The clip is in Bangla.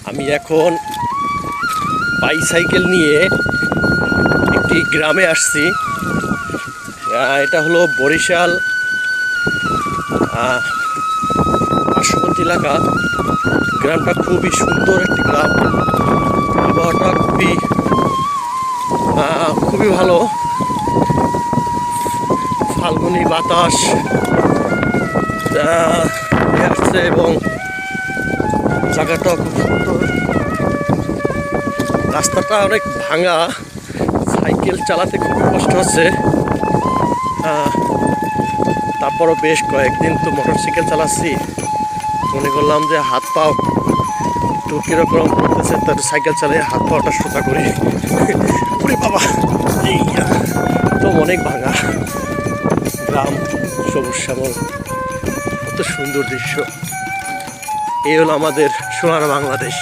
আমি এখন বাইসাইকেল নিয়ে একটি গ্রামে আসছি। এটা হলো বরিশাল পার্শ্ববর্তী এলাকা। গ্রামটা খুবই সুন্দর একটি গ্রাম, আবহাওয়াটা খুবই ভালো। ফাল্গুনি বাতাস আসছে এবং জায়গাটাও খুব সুন্দর। রাস্তাটা অনেক ভাঙা, সাইকেল চালাতে খুবই কষ্ট হচ্ছে। তারপরও বেশ কয়েকদিন তো মোটরসাইকেল চালাচ্ছি, মনে করলাম যে হাত পাও একটু কিরকম করতেছে, তার সাইকেল চালিয়ে হাত পাওয়াটা সোজা করি। ওরে বাবা, এই তো অনেক ভাঙা গ্রাম, সবুজ শ্যামল, কত সুন্দর দৃশ্য। এই হলো আমাদের সোনার বাংলাদেশ।